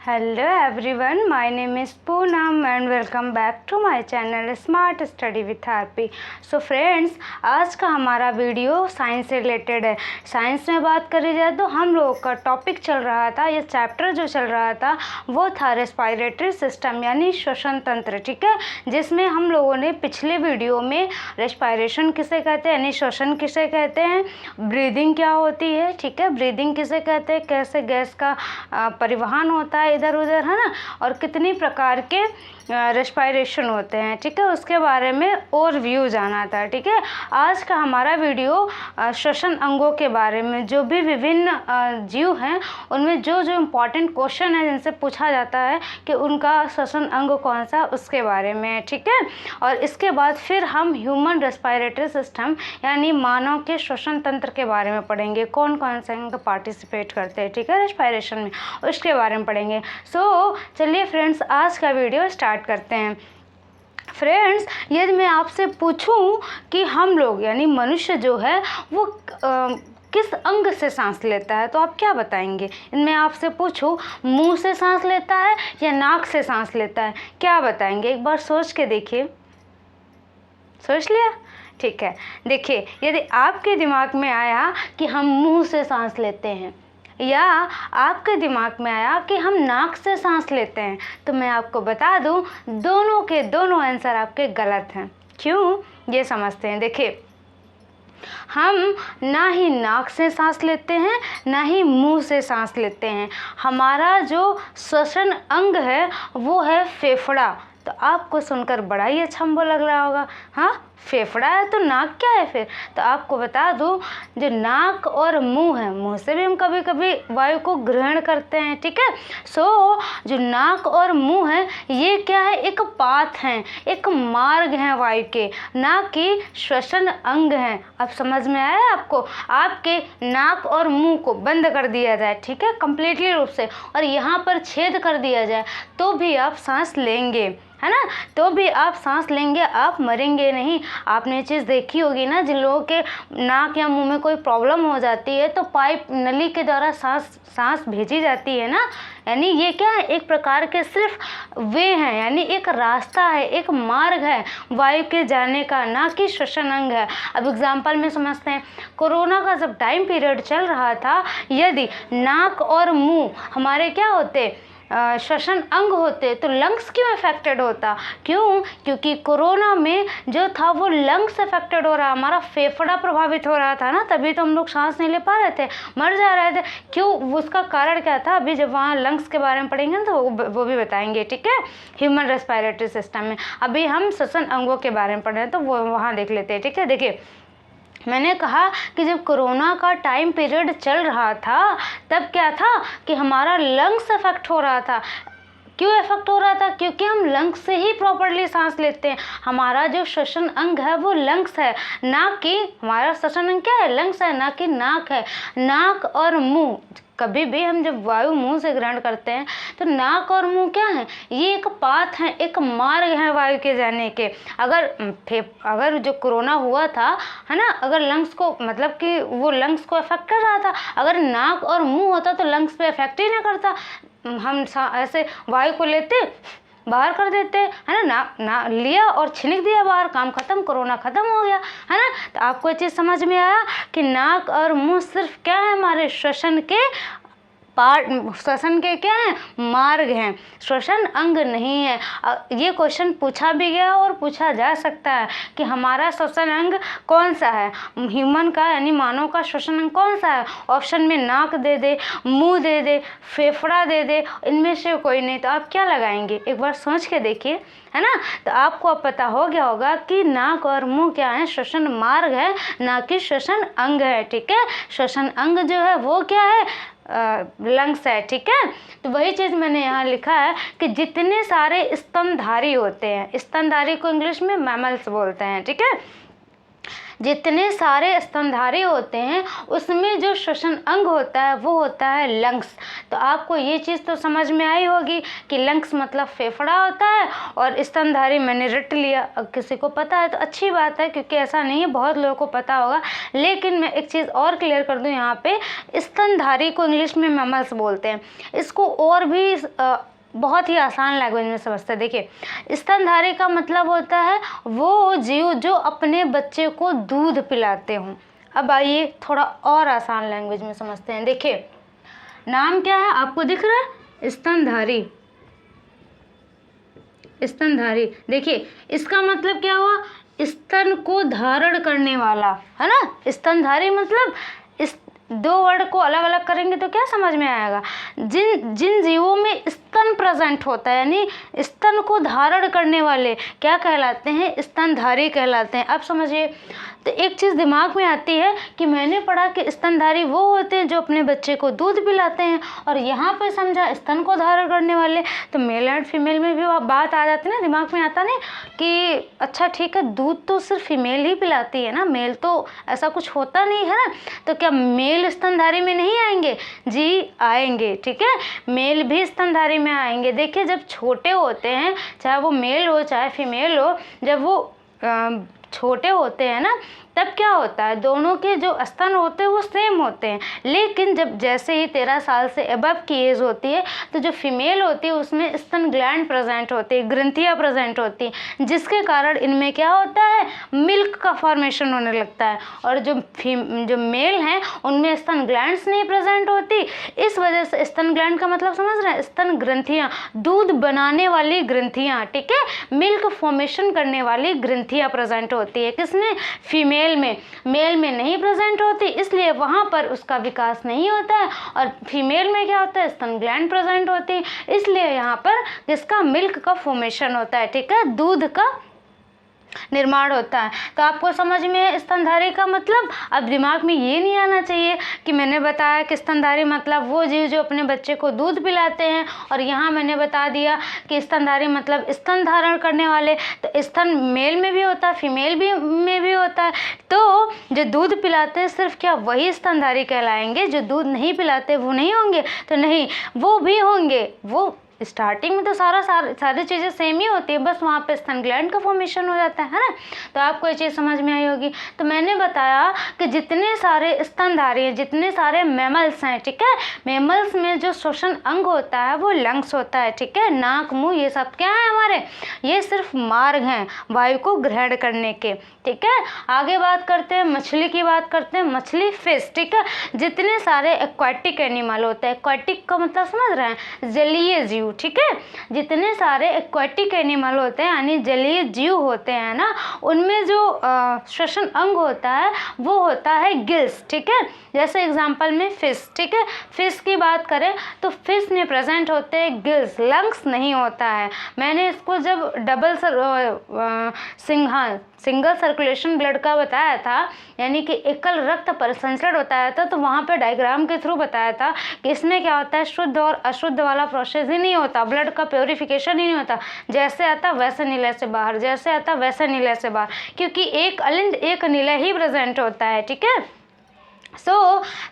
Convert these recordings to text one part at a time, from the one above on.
Hello everyone, my name is Poonam and welcome back to my channel Smart Study with RP। So friends, आज का हमारा video science से related है। Science में बात करी जाए तो हम लोगों का टॉपिक चल रहा था, ये चैप्टर जो चल रहा था वो था रेस्पिरेटरी सिस्टम यानी श्वसन तंत्र, ठीक है, जिसमें हम लोगों ने पिछले वीडियो में रेस्पिरेशन किसे कहते हैं यानी श्वसन किसे कहते हैं, ब्रीदिंग क्या होती है, ठीक है, ब्रीदिंग किसे कहते हैं, कैसे गैस का परिवहन होता है इधर उधर, है ना, और कितनी प्रकार के रेस्पिरेशन होते हैं, ठीक है, उसके बारे में और व्यू जाना था। ठीक है, आज का हमारा वीडियो श्वसन अंगों के बारे में, जो भी विभिन्न जीव हैं उनमें जो जो इम्पोर्टेंट क्वेश्चन है जिनसे पूछा जाता है कि उनका श्वसन अंग कौन सा, उसके बारे में है, ठीक है। और इसके बाद फिर हम ह्यूमन रेस्पिरेटरी सिस्टम यानी मानव के श्वसन तंत्र के बारे में पढ़ेंगे, कौन कौन से अंग पार्टिसिपेट करते हैं, ठीक है, रेस्पिरेशन में, उसके बारे में पढ़ेंगे। सो चलिए फ्रेंड्स, आज का वीडियो स्टार्ट करते हैं। फ्रेंड्स, यदि मैं आपसे पूछूं कि हम लोग यानी मनुष्य जो है वो किस अंग से सांस लेता है, तो आप क्या बताएंगे? इनमें आपसे पूछूं मुंह से सांस लेता है या नाक से सांस लेता है, क्या बताएंगे? एक बार सोच के देखिए। सोच लिया? ठीक है, देखिए, यदि आपके दिमाग में आया कि हम मुंह से सांस लेते हैं या आपके दिमाग में आया कि हम नाक से सांस लेते हैं, तो मैं आपको बता दूं दोनों के दोनों आंसर आपके गलत हैं। क्यों, ये समझते हैं। देखिए, हम ना ही नाक से सांस लेते हैं ना ही मुंह से सांस लेते हैं। हमारा जो श्वसन अंग है वो है फेफड़ा। तो आपको सुनकर बड़ा ही अचंभव लग रहा होगा, हाँ फेफड़ा है तो नाक क्या है फिर? तो आपको बता दूं, जो नाक और मुंह है, मुंह से भी हम कभी कभी वायु को ग्रहण करते हैं, ठीक है। सो जो नाक और मुंह है ये क्या है, एक पाथ हैं, एक मार्ग हैं वायु के, ना कि श्वसन अंग हैं। अब समझ में आया आपको? आपके नाक और मुंह को बंद कर दिया जाए, ठीक है, कंप्लीटली रूप से, और यहाँ पर छेद कर दिया जाए तो भी आप सांस लेंगे, है ना, तो भी आप सांस लेंगे, आप मरेंगे नहीं। आपने ये चीज़ देखी होगी ना, जिन लोगों के नाक या मुंह में कोई प्रॉब्लम हो जाती है तो पाइप नली के द्वारा सांस भेजी जाती है ना, यानी ये क्या है, एक प्रकार के सिर्फ वे हैं, यानी एक रास्ता है, एक मार्ग है वायु के जाने का, ना कि श्वसन अंग है। अब एग्जाम्पल में समझते हैं, कोरोना का जब टाइम पीरियड चल रहा था, यदि नाक और मुंह हमारे क्या होते, श्वसन अंग होते, तो लंग्स क्यों अफेक्टेड होता? क्यों? क्योंकि कोरोना में जो था वो लंग्स अफेक्टेड हो रहा, हमारा फेफड़ा प्रभावित हो रहा था ना, तभी तो हम लोग सांस नहीं ले पा रहे थे, मर जा रहे थे। क्यों? उसका कारण क्या था? अभी जब वहाँ लंग्स के बारे में पढ़ेंगे ना तो वो भी बताएंगे, ठीक है, ह्यूमन रेस्पिरेटरी सिस्टम में। अभी हम श्वसन अंगों के बारे में पढ़ रहे हैं तो वो वहाँ देख लेते हैं, ठीक है। देखिए, मैंने कहा कि जब कोरोना का टाइम पीरियड चल रहा था तब क्या था कि हमारा लंग्स अफेक्ट हो रहा था। क्यों अफेक्ट हो रहा था? क्योंकि हम लंग्स से ही प्रॉपर्ली सांस लेते हैं। हमारा जो श्वसन अंग है वो लंग्स है, ना कि हमारा श्वसन अंग क्या है, लंग्स है, ना कि नाक है। नाक और मुंह, कभी भी हम जब वायु मुंह से ग्रहण करते हैं तो नाक और मुंह क्या है, ये एक पाथ है, एक मार्ग है वायु के जाने के। अगर जो कोरोना हुआ था, है ना, अगर लंग्स को, मतलब कि वो लंग्स को अफेक्ट कर रहा था, अगर नाक और मुंह होता तो लंग्स पे अफेक्ट ही ना करता। हम ऐसे वायु को लेते, बाहर कर देते, है ना, लिया और छिनक दिया बाहर, काम खत्म, कोरोना खत्म हो गया, है ना। तो आपको ये चीज़ समझ में आया कि नाक और मुंह सिर्फ क्या है, हमारे श्वसन के श्वसन के क्या है, मार्ग हैं, श्वसन अंग नहीं है। ये क्वेश्चन पूछा भी गया और पूछा जा सकता है कि हमारा श्वसन अंग कौन सा है, ह्यूमन का यानी मानव का श्वसन अंग कौन सा है। ऑप्शन में नाक दे दे, मुंह दे दे, फेफड़ा दे दे, इनमें से कोई नहीं, तो आप क्या लगाएंगे? एक बार सोच के देखिए, है ना। तो आपको अब पता हो गया होगा कि नाक और मुंह क्या है, श्वसन मार्ग है, ना कि श्वसन अंग है, ठीक है। श्वसन अंग जो है वो क्या है, लंग्स है, ठीक है। तो वही चीज़ मैंने यहाँ लिखा है कि जितने सारे स्तनधारी होते हैं, स्तनधारी को इंग्लिश में मैमल्स बोलते हैं, ठीक है। जितने सारे स्तनधारी होते हैं उसमें जो श्वसन अंग होता है वो होता है लंग्स। तो आपको ये चीज़ तो समझ में आई होगी कि लंग्स मतलब फेफड़ा होता है और स्तनधारी मैंने रट लिया। अब किसी को पता है तो अच्छी बात है, क्योंकि ऐसा नहीं है, बहुत लोगों को पता होगा। लेकिन मैं एक चीज़ और क्लियर कर दूं यहाँ पे, स्तनधारी को इंग्लिश में मैमल्स बोलते हैं। इसको और भी बहुत ही आसान लैंग्वेज में समझते हैं। देखिए, स्तनधारी का मतलब होता है वो जीव जो अपने बच्चे को दूध पिलाते हों। अब आइए थोड़ा और आसान लैंग्वेज में समझते हैं। देखिए, नाम क्या है आपको दिख रहा है? स्तनधारी। स्तनधारी, देखिए इसका मतलब क्या हुआ? स्तन को धारण करने वाला, है ना। स्तनधारी मतलब इस दो वर्ड को अलग अलग करेंगे तो क्या समझ में आएगा? जिन जीवों में स्तन प्रेजेंट होता है, यानी स्तन को धारण करने वाले क्या कहलाते हैं? स्तनधारी कहलाते हैं। अब समझिए, तो एक चीज़ दिमाग में आती है कि मैंने पढ़ा कि स्तनधारी वो होते हैं जो अपने बच्चे को दूध पिलाते हैं, और यहाँ पर समझा स्तन को धारण करने वाले। तो मेल एंड फीमेल में भी बात आ जाती है ना, दिमाग में आता नहीं कि अच्छा ठीक है, दूध तो सिर्फ फीमेल ही पिलाती है ना, मेल तो ऐसा कुछ होता नहीं है ना। तो क्या मेल स्तनधारी में नहीं आएंगे? जी आएंगे, ठीक है, मेल भी स्तनधारी में आएंगे। देखिए, जब छोटे होते हैं, चाहे वो मेल हो चाहे फीमेल हो, जब वो छोटे होते हैं ना, तब क्या होता है, दोनों के जो स्तन होते हैं वो सेम होते हैं। लेकिन जब जैसे ही 13 साल से अबव की एज होती है, तो जो फीमेल होती है उसमें स्तन ग्लैंड प्रेजेंट होती है, ग्रंथियाँ प्रेजेंट होती हैं, जिसके कारण इनमें क्या होता है, मिल्क का फॉर्मेशन होने लगता है। और जो मेल हैं उनमें स्तन ग्लैंड्स नहीं प्रेजेंट होती। इस वजह से स्तन ग्लैंड का मतलब समझ रहे हैं? स्तन ग्रंथियाँ, दूध बनाने वाली ग्रंथियाँ, ठीक है, मिल्क फॉर्मेशन करने वाली ग्रंथियाँ प्रेजेंट होती है। किसमें? फीमेल में। मेल में नहीं प्रेजेंट होती, इसलिए वहाँ पर उसका विकास नहीं होता है। और फीमेल में क्या होता है? स्तन ग्लैंड प्रेजेंट होती है, इसलिए यहाँ पर किसका? मिल्क का फॉर्मेशन होता है, ठीक है, दूध का निर्माण होता है। तो आपको समझ में स्तनधारी का मतलब? अब दिमाग में ये नहीं आना चाहिए कि मैंने बताया कि स्तनधारी मतलब वो जीव जो अपने बच्चे को दूध पिलाते हैं, और यहाँ मैंने बता दिया कि स्तनधारी मतलब स्तन धारण करने वाले। तो स्तन मेल में भी होता है, फीमेल में भी होता है। तो जो दूध पिलाते हैं सिर्फ क्या वही स्तनधारी कहलाएंगे? जो दूध नहीं पिलाते वो नहीं होंगे? तो नहीं, वो भी होंगे। वो स्टार्टिंग में तो सारी चीज़ें सेम ही होती है, बस वहाँ पे स्तन ग्लैंड का फॉर्मेशन हो जाता है ना। तो आपको ये चीज़ समझ में आई होगी। तो मैंने बताया कि जितने सारे स्तनधारी हैं, जितने सारे मैमल्स हैं, ठीक है, मैमल्स में जो श्वसन अंग होता है वो लंग्स होता है, ठीक है। नाक, मुंह, ये सब क्या है हमारे? ये सिर्फ मार्ग हैं वायु को ग्रहण करने के, ठीक है। आगे बात करते हैं, मछली की बात करते हैं। मछली, फिश, ठीक है, जितने सारे एक्वाटिक एनिमल होते हैं, एक्वाटिक का मतलब समझ रहे हैं? जलीय जीव, ठीक है। जितने सारे एक्वाटिक एनिमल होते हैं यानी जलीय जीव होते हैं ना, उनमें जो श्वसन अंग होता है वो होता है गिल्स, ठीक है। जैसे एग्जांपल में फिश, ठीक है, फिश की बात करें तो फिश में प्रेजेंट होते हैं गिल्स, लंग्स नहीं होता है। मैंने इसको जब सिंगल सर्कुलेशन ब्लड का बताया था, यानी कि एकल रक्त परिसंचरण बताया था, तो वहाँ पे डायग्राम के थ्रू बताया था कि इसमें क्या होता है, शुद्ध और अशुद्ध वाला प्रोसेस ही नहीं होता, ब्लड का प्योरिफिकेशन ही नहीं होता। जैसे आता वैसे नीले से बाहर, जैसे आता वैसे नीले से बाहर, क्योंकि एक अलिंद एक नीले ही प्रेजेंट होता है, ठीक है।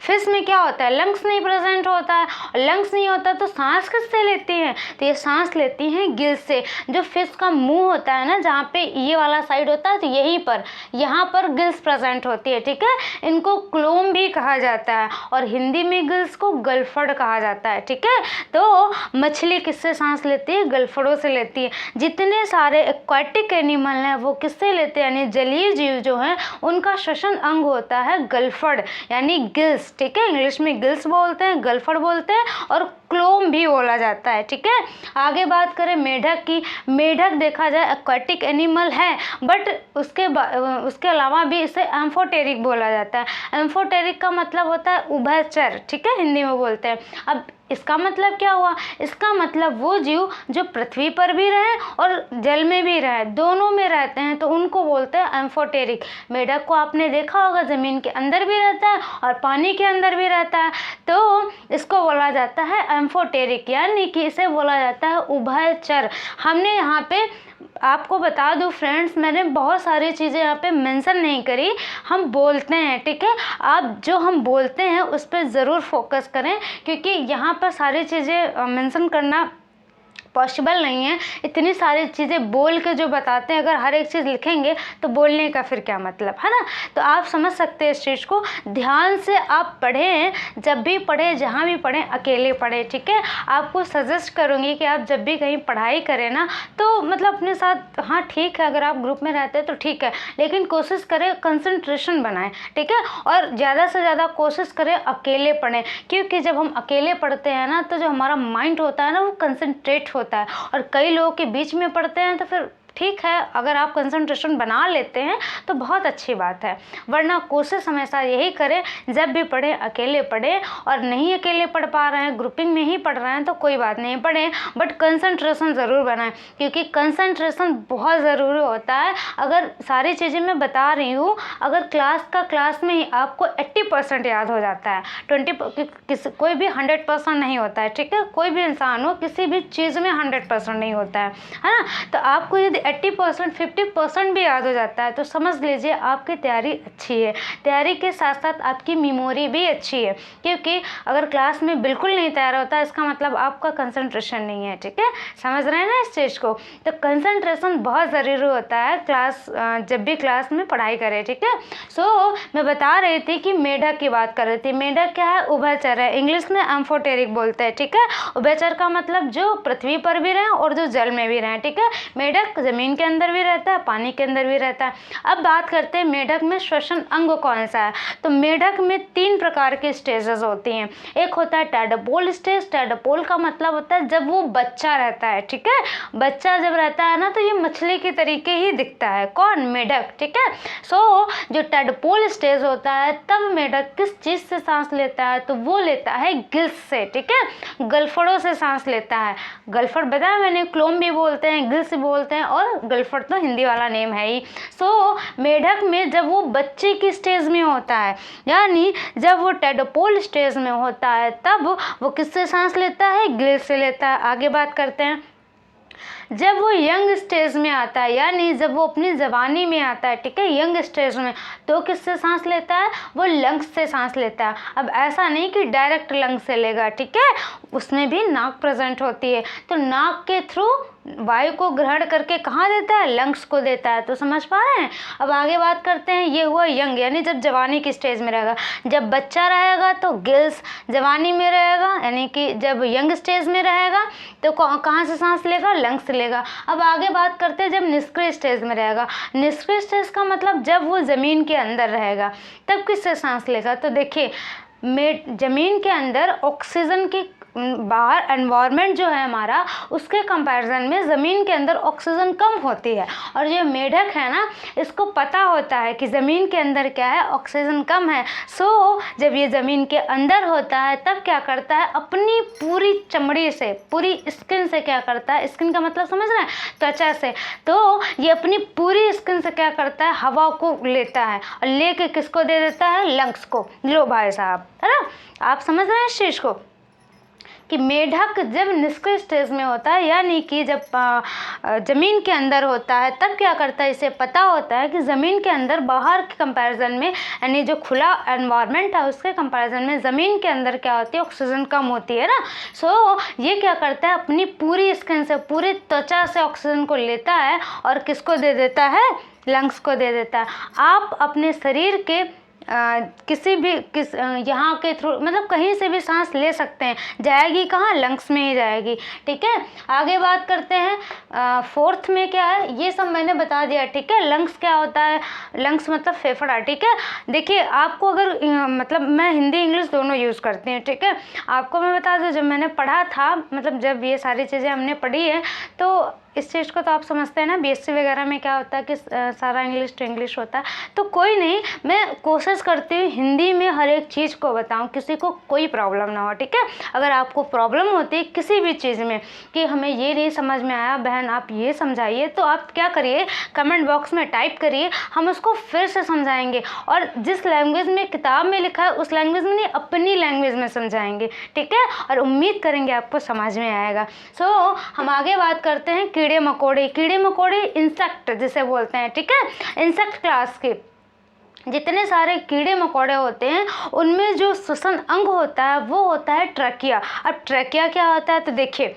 फिश में क्या होता है, लंग्स नहीं प्रेजेंट होता है, और लंग्स नहीं होता तो सांस किससे लेती हैं, तो ये सांस लेती हैं गिल्स से। जो फिश का मुंह होता है ना, जहाँ पे ये वाला साइड होता है, तो यहीं पर यहाँ पर गिल्स प्रेजेंट होती है, ठीक है। इनको क्लोम भी कहा जाता है, और हिंदी में गिल्स को गलफड़ कहा जाता है, ठीक है। तो मछली किससे सांस लेती है, गलफड़ों से लेती है। जितने सारे एक्वाटिक एनिमल हैं वो किससे लेते हैं, यानी जलीय जीव जो हैं उनका श्वसन अंग होता है गलफड़ यानी गिल्स, ठीक है। इंग्लिश में गिल्स बोलते हैं, गलफड़ बोलते हैं, और क्लोम भी बोला जाता है, ठीक है। आगे बात करें मेढक की। मेढक देखा जाए एक्वाटिक एनिमल है, बट उसके अलावा भी इसे एम्फोटेरिक बोला जाता है। एम्फोटेरिक का मतलब होता है उभयचर, ठीक है, हिंदी में बोलते हैं। अब इसका मतलब क्या हुआ, इसका मतलब वो जीव जो पृथ्वी पर भी रहे और जल में भी रहे, दोनों में रहते हैं, तो उनको बोलते हैं एम्फोटेरिक। मेढक को आपने देखा होगा ज़मीन के अंदर भी रहता है और पानी के अंदर भी रहता है, तो इसको बोला जाता है एम्फोटेरिक, यानी कि इसे बोला जाता है उभयचर। हमने यहाँ पे आपको बता दूं फ्रेंड्स, मैंने बहुत सारी चीज़ें यहाँ पे मेंशन नहीं करी, हम बोलते हैं, ठीक है। आप जो हम बोलते हैं उस पर ज़रूर फोकस करें, क्योंकि यहाँ पर सारी चीज़ें मेंशन करना पॉसिबल नहीं है। इतनी सारी चीज़ें बोल के जो बताते हैं, अगर हर एक चीज़ लिखेंगे तो बोलने का फिर क्या मतलब, है ना। तो आप समझ सकते हैं इस चीज़ को। ध्यान से आप पढ़ें, जब भी पढ़ें, जहाँ भी पढ़ें, अकेले पढ़ें, ठीक है। आपको सजेस्ट करूँगी कि आप जब भी कहीं पढ़ाई करें ना, तो मतलब अपने साथ, हाँ ठीक है अगर आप ग्रुप में रहते हैं तो ठीक है, लेकिन कोशिश करें कंसंट्रेशन बनाएं, ठीक है। और ज़्यादा से ज़्यादा कोशिश करें अकेले पढ़ें, क्योंकि जब हम अकेले पढ़ते हैं ना, तो जो हमारा माइंड होता है ना, वो कंसंट्रेट होता है। और कई लोगों के बीच में पढ़ते हैं तो फिर ठीक है, अगर आप कंसंट्रेशन बना लेते हैं तो बहुत अच्छी बात है, वरना कोशिश हमेशा यही करें जब भी पढ़ें अकेले पढ़ें। और नहीं अकेले पढ़ पा रहे हैं, ग्रुपिंग में ही पढ़ रहे हैं, तो कोई बात नहीं, पढ़ें, बट कंसंट्रेशन ज़रूर बनाएं, क्योंकि कंसंट्रेशन बहुत ज़रूरी होता है। अगर सारी चीज़ें मैं बता रही हूँ, अगर क्लास में ही आपको 80% याद हो जाता है, 20 कोई भी 100% नहीं होता है, ठीक है। कोई भी इंसान हो, किसी भी चीज़ में 100% नहीं होता है ना। तो आपको यदि 80% 50% भी याद हो जाता है तो समझ लीजिए आपकी तैयारी अच्छी है। तैयारी के साथ साथ आपकी मेमोरी भी अच्छी है, क्योंकि अगर क्लास में बिल्कुल नहीं तैयार होता है, इसका मतलब आपका कंसंट्रेशन नहीं है, ठीक है। समझ रहे हैं ना इस चीज़ को। तो कंसंट्रेशन बहुत ज़रूरी होता है जब भी क्लास में पढ़ाई करें, ठीक है। मैं बता रही थी कि मेढक की बात कर रही थी। मेढक क्या है? उभयचर है, इंग्लिश में एम्फोटेरिक बोलते हैं, ठीक है। उभयचर का मतलब जो पृथ्वी पर भी रहें और जो जल में भी रहें, ठीक है। मेढक ज़मीन के अंदर भी रहता है, पानी के अंदर भी रहता है। अब बात करते हैं मेढक में श्वसन अंग कौन सा है। तो मेढक में 3 प्रकार के स्टेजेस होती हैं। एक होता है टैडपोल स्टेज। टैडपोल का मतलब होता है जब वो बच्चा रहता है, ठीक है। बच्चा जब रहता है ना, तो ये मछली के तरीके ही दिखता है। कौन? मेढक, ठीक है। जो टैडपोल स्टेज होता है, तब मेढक किस चीज़ से सांस लेता है? तो वो लेता है गिल्स से, ठीक है। गलफड़ों से सांस लेता है। गलफड़ बताया मैंने, क्लोम भी बोलते हैं, गिल्स बोलते हैं, और गलफड़ तो हिंदी वाला नेम है ही। मेढक में जब वो बच्चे की स्टेज में होता है, यानी जब वो टैडपोल स्टेज में होता है, तब वो किससे सांस लेता है? गिल से लेता है। आगे बात करते हैं। जब वो यंग स्टेज में आता है, यानी जब वो अपनी जवानी में आता है, ठीक है, यंग स्टेज में, तो किससे सांस लेता है? वो लंग्स से सांस लेता है। अब ऐसा नहीं कि डायरेक्ट लंग्स से लेगा, ठीक है, उसमें भी नाक प्रेजेंट होती है, तो नाक के थ्रू वायु को ग्रहण करके कहाँ देता है? लंग्स को देता है। तो समझ पा रहे हैं। अब आगे बात करते हैं। ये हुआ यंग, यानी जब जवानी की स्टेज में रहेगा। जब बच्चा रहेगा तो गिल्स, जवानी में रहेगा यानी कि जब यंग स्टेज में रहेगा तो कहाँ से सांस लेगा? लंग्स से लेगा। अब आगे बात करते हैं जब निष्क्रिय स्टेज में रहेगा। निष्क्रिय स्टेज का मतलब जब वो ज़मीन के अंदर रहेगा, तब किससे सांस लेगा? तो देखिए, ज़मीन के अंदर ऑक्सीजन की बाहर एनवायरनमेंट जो है हमारा, उसके कंपैरिजन में ज़मीन के अंदर ऑक्सीजन कम होती है। और ये मेढक है ना, इसको पता होता है कि ज़मीन के अंदर क्या है? ऑक्सीजन कम है। जब ये ज़मीन के अंदर होता है, तब क्या करता है? अपनी पूरी चमड़ी से, पूरी स्किन से क्या करता है? स्किन का मतलब समझ रहे हैं? त्वचा से। तो ये अपनी पूरी स्किन से क्या करता है? हवा को लेता है, और लेके किसको दे देता है? लंग्स को। लो भाई साहब, है ना। आप समझ रहे हैं इस चीज़ को कि मेढक जब निष्क्रिय स्टेज में होता है, यानी कि जब ज़मीन के अंदर होता है, तब क्या करता है? इसे पता होता है कि ज़मीन के अंदर बाहर के कंपैरिजन में, यानी जो खुला एनवायरनमेंट है उसके कंपैरिजन में ज़मीन के अंदर क्या होती है? ऑक्सीजन कम होती है ना। ये क्या करता है? अपनी पूरी स्किन से, पूरी त्वचा से ऑक्सीजन को लेता है और किसको दे देता है? लंग्स को दे देता है। आप अपने शरीर के यहाँ के थ्रू, मतलब कहीं से भी सांस ले सकते हैं। जाएगी कहाँ? लंग्स में ही जाएगी, ठीक है। आगे बात करते हैं। फोर्थ में क्या है? ये सब मैंने बता दिया, ठीक है। लंग्स क्या होता है? लंग्स मतलब फेफड़ा, ठीक है। देखिए, आपको अगर मतलब मैं हिंदी इंग्लिश दोनों यूज़ करती हूँ, ठीक है। आपको मैं बता दूँ, जब मैंने पढ़ा था, मतलब जब ये सारी चीज़ें हमने पढ़ी है, तो इस चीज़ को तो आप समझते हैं ना, बीएससी वगैरह में क्या होता है कि सारा इंग्लिश टू इंग्लिश होता है। तो कोई नहीं, मैं कोशिश करती हूँ हिंदी में हर एक चीज़ को बताऊँ, किसी को कोई प्रॉब्लम ना हो, ठीक है। अगर आपको प्रॉब्लम होती है किसी भी चीज़ में कि हमें ये नहीं समझ में आया बहन, आप ये समझाइए, तो आप क्या करिए? कमेंट बॉक्स में टाइप करिए, हम उसको फिर से समझाएंगे, और जिस लैंग्वेज में किताब में लिखा है उस लैंग्वेज में नहीं, अपनी लैंग्वेज में समझाएंगे, ठीक है। और उम्मीद करेंगे आपको समझ में आएगा। हम आगे बात करते हैं कीड़े मकोड़े इंसेक्ट जिसे बोलते हैं, ठीक है, इंसेक्ट क्लास के जितने सारे कीड़े मकोड़े होते हैं उनमें जो श्वसन अंग होता है वो होता है ट्रैकिया। अब ट्रैकिया क्या होता है, तो देखिए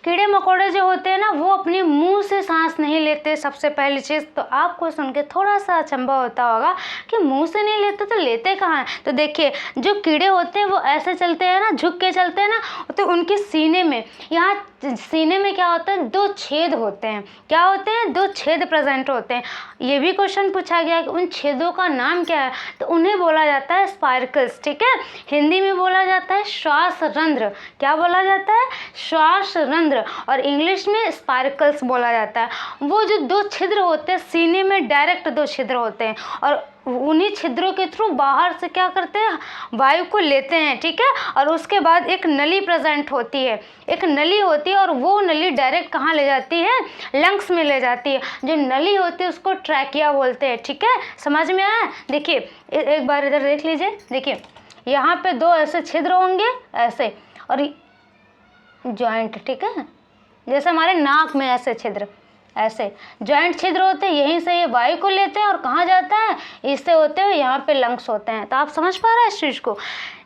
कीड़े मकोड़े जो होते हैं ना वो अपने मुंह से सांस नहीं लेते। सबसे पहली चीज़ तो आपको सुन के थोड़ा सा अचंभा होता होगा कि मुंह से नहीं लेते तो लेते कहाँ हैं। तो देखिए जो कीड़े होते हैं वो ऐसे चलते हैं ना, झुक के चलते हैं ना, तो उनके सीने में, यहाँ सीने में क्या होता है, 2 छेद होते हैं। क्या होते हैं, 2 छेद प्रेजेंट होते हैं। ये भी क्वेश्चन पूछा गया कि उन छेदों का नाम क्या है, तो उन्हें बोला जाता है स्पार्कल्स, ठीक है। हिंदी में बोला जाता है श्वास रंध्र। क्या बोला जाता है, श्वास रंध्र, और इंग्लिश में स्पार्कल्स बोला जाता है। वो जो 2 छिद्र होते हैं सीने में, डायरेक्ट 2 छिद्र होते हैं, और उन्हीं छिद्रों के थ्रू बाहर से क्या करते हैं, वायु को लेते हैं, ठीक है। और उसके बाद एक नली प्रेजेंट होती है, एक नली होती है, और वो नली डायरेक्ट कहाँ ले जाती है, लंग्स में ले जाती है। जो नली होती है उसको ट्रैकिया बोलते हैं, ठीक है। समझ में आया। देखिए एक बार इधर देख लीजिए, देखिए यहाँ पे 2 ऐसे छिद्र होंगे ऐसे, और जॉइंट, ठीक है, जैसे हमारे नाक में ऐसे छिद्र, ऐसे जॉइंट छिद्र होते हैं। यहीं से ये वायु को लेते हैं और कहाँ जाता है, इससे होते हुए यहाँ पे लंग्स होते हैं। तो आप समझ पा रहे हैं इस चीज़ को।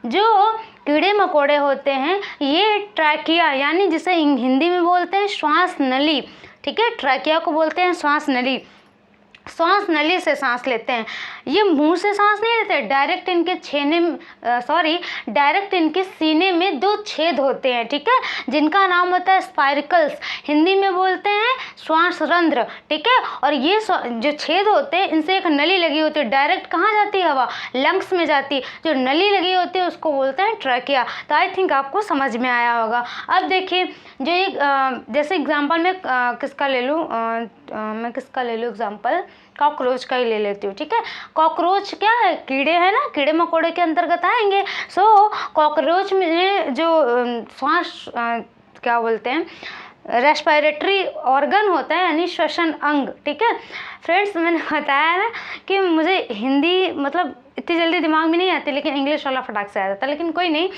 जो कीड़े मकोड़े होते हैं ये ट्रैकिया, यानी जिसे हिंदी में बोलते हैं श्वास नली, ठीक है, ट्रैकिया को बोलते हैं श्वास नली। सांस नली से सांस लेते हैं, ये मुंह से सांस नहीं लेते। डायरेक्ट इनके सीने में 2 छेद होते हैं, ठीक है, जिनका नाम होता है स्पाइरकल्स। हिंदी में बोलते हैं श्वास रंध्र, ठीक है। और ये जो छेद होते हैं इनसे एक नली लगी होती है, डायरेक्ट कहाँ जाती है, हवा, लंग्स में जाती है। जो नली लगी होती है उसको बोलते हैं ट्रैकिया। तो आई थिंक आपको समझ में आया होगा। अब देखिए जो एक जैसे एग्जाम्पल में किसका ले लूँ, मैं किसका ले लूँ एग्जाम्पल, कॉकरोच का ही ले लेती हूँ, ठीक है। कॉकरोच क्या है, कीड़े हैं ना, कीड़े मकोड़े के अंतर्गत आएंगे। सो कॉकरोच में जो श्वास क्या बोलते हैं, रेस्पिरेटरी ऑर्गन होता है, यानी श्वसन अंग, ठीक है। फ्रेंड्स मैंने बताया ना कि मुझे हिंदी मतलब इतनी जल्दी दिमाग में नहीं आती, लेकिन इंग्लिश वाला फटाक से आ जाता है। लेकिन कोई नहीं,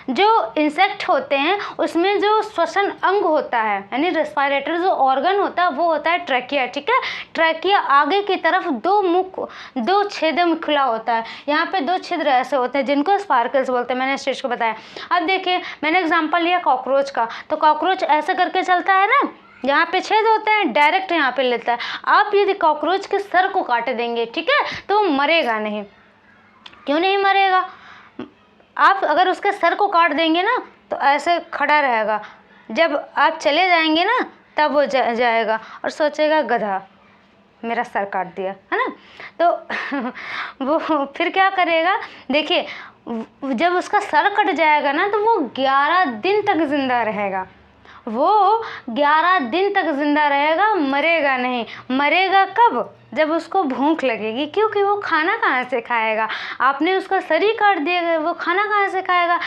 जो इंसेक्ट होते हैं उसमें जो श्वसन अंग होता है, यानी रेस्पिरेटरी जो ऑर्गन होता है वो होता है ट्रैकिया, ठीक है। ट्रैकिया आगे की तरफ 2 छेदों में खुला होता है। यहाँ पे 2 छिद्र ऐसे होते हैं जिनको स्पार्कल्स बोलते हैं। मैंने इस चीज़ को बताया। अब देखिए मैंने एग्जाम्पल लिया कॉकरोच का, तो कॉकरोच ऐसे करके चलता है ना, यहाँ पे छेद होते हैं, डायरेक्ट यहाँ पे लेता है। आप यदि कॉकरोच के सर को काट देंगे, ठीक है, तो वो मरेगा नहीं। क्यों नहीं मरेगा, आप अगर उसके सर को काट देंगे ना तो ऐसे खड़ा रहेगा, जब आप चले जाएंगे ना तब वो जाएगा और सोचेगा गधा मेरा सर काट दिया, है ना। तो वो फिर क्या करेगा, देखिए जब उसका सर कट जाएगा ना तो वो 11 दिन तक जिंदा रहेगा। वो 11 दिन तक जिंदा रहेगा, मरेगा नहीं। मरेगा कब, जब उसको भूख लगेगी, क्योंकि वो खाना कहाँ से खाएगा, आपने उसका शरीर काट दिया, वो खाना कहाँ से खाएगा।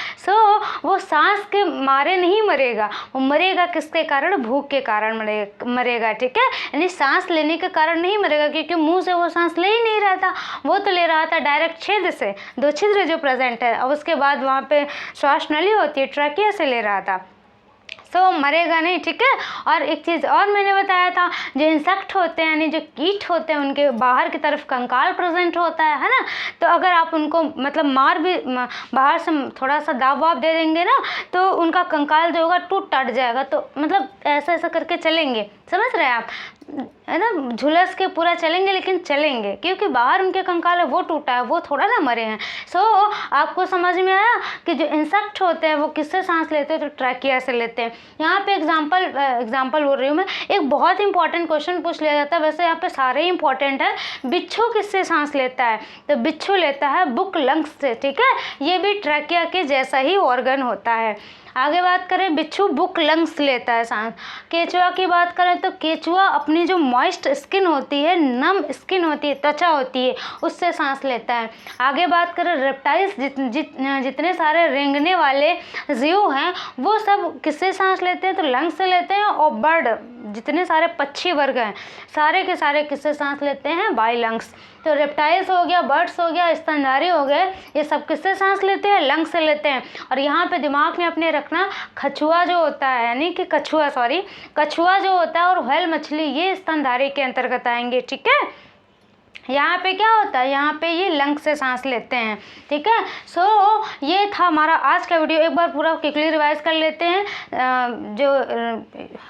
वो सांस के मारे नहीं मरेगा, वो मरेगा किसके कारण, भूख के कारण मरेगा, ठीक है। यानी सांस लेने के कारण नहीं मरेगा, क्योंकि मुंह से वो सांस ले ही नहीं रहा था, वो तो ले रहा था डायरेक्ट छेद से, 2 छिद्र जो प्रेजेंट है, और उसके बाद वहाँ पे श्वास नली होती है, ट्रैकिया से ले रहा था। मरेगा नहीं, ठीक है। और एक चीज़ और मैंने बताया था, जो इंसेक्ट होते हैं यानी जो कीट होते हैं उनके बाहर की तरफ कंकाल प्रेजेंट होता है ना। तो अगर आप उनको मतलब मार भी बाहर से थोड़ा सा दाब वाब दे देंगे ना तो उनका कंकाल जो होगा टूट जाएगा। तो मतलब ऐसा ऐसा करके चलेंगे, समझ रहे हैं आप, है ना, झुलस के पूरा चलेंगे, लेकिन चलेंगे क्योंकि बाहर उनके कंकाल है वो टूटा है, वो थोड़ा ना मरे हैं। आपको समझ में आया कि जो इंसेक्ट होते हैं वो किससे सांस लेते हैं, तो ट्रैकिया से लेते हैं। यहाँ पे एग्जाम्पल बोल रही हूँ मैं, एक बहुत इंपॉर्टेंट क्वेश्चन पूछ लिया जाता है, वैसे यहाँ पे सारे ही इंपॉर्टेंट है। बिच्छू किससे सांस लेता है, तो बिच्छू लेता है बुक लंग्स से, ठीक है। ये भी ट्रैकिया के जैसा ही ऑर्गन होता है। आगे बात करें, बिच्छू बुक लंग्स लेता है सांस। केचुआ की बात करें तो केचुआ अपनी जो मॉइस्ट स्किन होती है, नम स्किन होती है, त्वचा होती है, उससे सांस लेता है। आगे बात करें रेप्टाइल्स, जितने सारे रेंगने वाले जीव हैं वो सब किससे सांस लेते हैं, तो लंग्स से लेते हैं। और बर्ड जितने सारे पक्षी वर्ग हैं सारे के सारे किससे सांस लेते हैं? By lungs. तो रेप्टाइल्स हो गया, बर्ड्स हो गया, स्तनधारी हो गए, ये सब किससे सांस लेते हैं? लंग्स से लेते हैं। और यहाँ पे दिमाग में अपने रखना, कछुआ जो होता है यानी कि कछुआ जो होता है और व्हेल मछली ये स्तनधारी के अंतर्गत आएंगे। ठीक है, यहाँ पे क्या होता है? यहाँ पे ये लंग से सांस लेते हैं। ठीक है, सो ये था हमारा आज का वीडियो। एक बार पूरा क्विकली रिवाइज कर लेते हैं। जो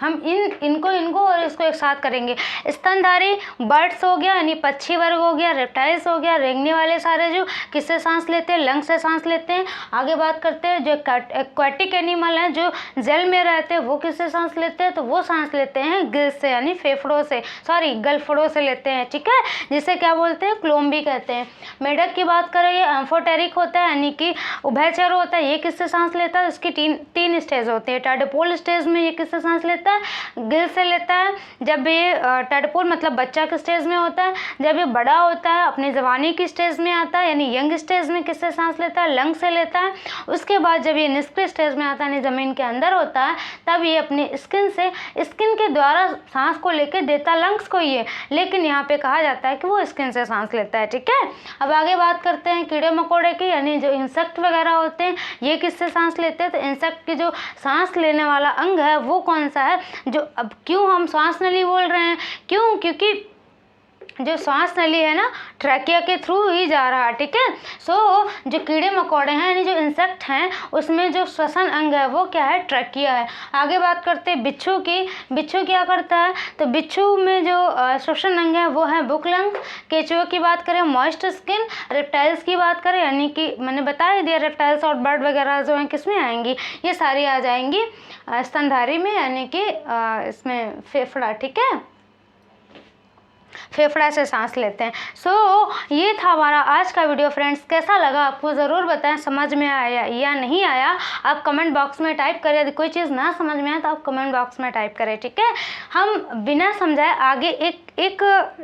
हम इनको और इसको एक साथ करेंगे। स्तनधारी बर्ड्स हो गया यानी पक्षी वर्ग हो गया, रेप्टाइल्स हो गया, रेंगने वाले सारे जो किससे सांस लेते हैं? लंग से सांस लेते हैं। आगे बात करते हैं जो एक्वाटिक एनिमल हैं जो जल में रहते हैं वो किससे सांस लेते हैं? तो वो सांस लेते हैं गिल से यानी फेफड़ों से, गलफड़ों से लेते हैं। ठीक है, जिसे क्या बोलते हैं? क्लोम भी कहते हैं। मेढक की बात करें, ये एम्फोटेरिक होता है यानी कि उभयचर होता है, ये किससे सांस लेता है? इसकी तीन स्टेज होती है। टैडपोल स्टेज में ये किससे सांस लेता है? गिल से लेता है। जब ये टैडपोल मतलब बच्चा के स्टेज में होता है, जब ये बड़ा होता है अपनी जवानी की स्टेज में आता है यानी यंग स्टेज में किससे सांस लेता है? लंग से लेता है। उसके बाद जब ये निष्क्रिय स्टेज में आता है यानी जमीन के अंदर होता है, तब ये अपनी स्किन के द्वारा सांस को लेके देता लंग्स को ये, लेकिन यहाँ पे कहा जाता है कि वो स्किन से सांस लेता है। ठीक है, अब आगे बात करते हैं कीड़े मकोड़े की यानी जो इंसेक्ट वगैरह होते हैं ये किससे सांस लेते हैं? तो इंसेक्ट की जो सांस लेने वाला अंग है वो कौन सा है? जो अब क्यों हम सांस नली बोल रहे हैं? क्योंकि जो सांस नली है ना ट्रैकिया के थ्रू ही जा रहा है। ठीक है, सो जो कीड़े मकोड़े हैं यानी जो इंसेक्ट हैं उसमें जो श्वसन अंग है वो क्या है? ट्रैकिया है। आगे बात करते हैं बिच्छू की। बिच्छू क्या करता है? तो बिच्छू में जो श्वसन अंग है वो है बुक लंग। केचुए की बात करें मॉइस्ट स्किन। रेप्टाइल्स की बात करें यानी कि मैंने बता ही दिया रेप्टाइल्स और बर्ड वगैरह जो हैं किस में आएंगी? ये सारी आ जाएंगी स्तनधारी में यानी कि इसमें फेफड़ा। ठीक है, फेफड़ा से सांस लेते हैं। सो ये था हमारा आज का वीडियो फ्रेंड्स। कैसा लगा आपको ज़रूर बताएं, समझ में आया या नहीं आया आप कमेंट बॉक्स में टाइप करें। यदि कोई चीज़ ना समझ में आए तो आप कमेंट बॉक्स में टाइप करें। ठीक है, हम बिना समझाए आगे एक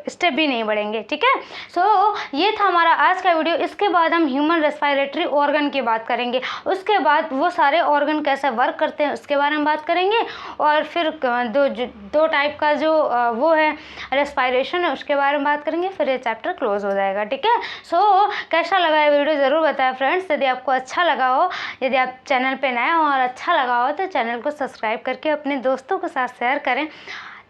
स्टेप भी नहीं बढ़ेंगे। ठीक है, सो ये था हमारा आज का वीडियो। इसके बाद हम ह्यूमन रेस्पिरेटरी ऑर्गन की बात करेंगे, उसके बाद वो सारे ऑर्गन कैसे वर्क करते हैं उसके बारे में बात करेंगे, और फिर दो टाइप का जो वो है रेस्पिरेशन उसके बारे में बात करेंगे, फिर ये चैप्टर क्लोज हो जाएगा। ठीक है, सो कैसा लगा ये वीडियो ज़रूर बताएं फ्रेंड्स। यदि आपको अच्छा लगा हो, यदि आप चैनल पे नए हो और अच्छा लगा हो तो चैनल को सब्सक्राइब करके अपने दोस्तों के साथ शेयर करें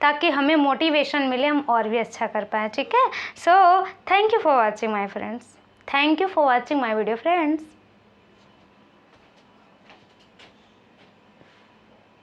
ताकि हमें मोटिवेशन मिले, हम और भी अच्छा कर पाएँ। ठीक है, so thank you for watching my friends, thank you for watching my video friends.